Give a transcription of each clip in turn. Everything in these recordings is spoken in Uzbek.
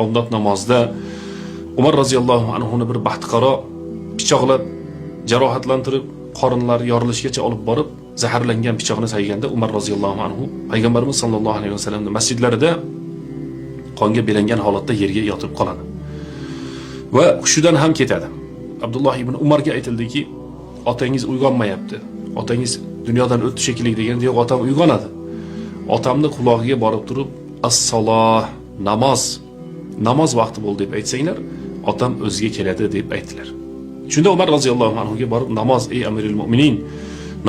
Bomdod namozida Umar roziyallohu anhuni bir baxtiqaro pichoqlab, jarohatlantirib, qorinlari yorilishgacha olib borib, zaharlangan pichoqni sayganda Umar roziyallohu anhu payg'ambarimiz sollallohu alayhi vasallamning masjidlarida qonga belangan holatda yerga yotib qoladi. Va hushidan ham ketadi. Abdulloh ibn Umarga aytildiki, otangiz uyg'onmayapti. Otangiz dunyodan o'tdi shekilli deganda, yo'q, otam uyg'onadi. Otamni quloqiga borib turib, as-saloh, namoz vaqti bo'ldi deb aytsanglar, otam o'ziga keladi deb aytdilar. Shunda Umar roziyallohu anhu ga borib, namoz ey amirul mu'minin,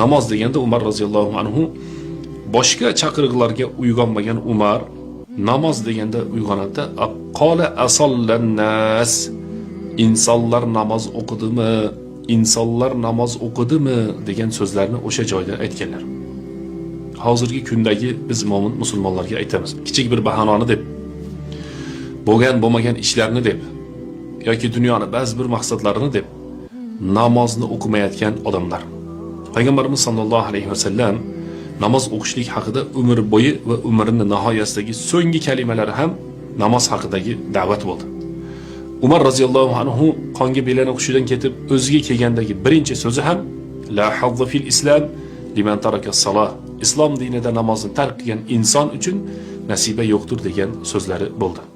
namoz deganda Umar roziyallohu anhu boshqa chaqiriqlarga uyg'onmagan Umar namoz deganda uyg'onadi. Qala asallan nas, insonlar namoz o'qidimi? İnsanlar namoz o'qidimi degan so'zlarni o'sha joyda aytganlar. Hozirgi kundagi biz mo'min musulmonlarga aytamiz. Kichik bir bahonani deb, bo'lmagan ishlarni deb yoki dunyoni ba'zi bir maqsadlarini deb namozni o'qimayotgan odamlar. Payg'ambarimiz sollallohu alayhi vasallam namoz o'qishlik haqida umr bo'yi va umrining nihoyasidagi so'nggi kalimalari ham namoz haqidagi da'vat bo'ldi. Umar roziyallohu anhu qonga belanib hushidan ketib o'ziga kelgandagi birinchi so'zi ham la hazza fil islam liman taraka as-salah. Islom dinida namozni tark qilgan inson uchun nasiba yo'qdir degan so'zlari bo'ldi.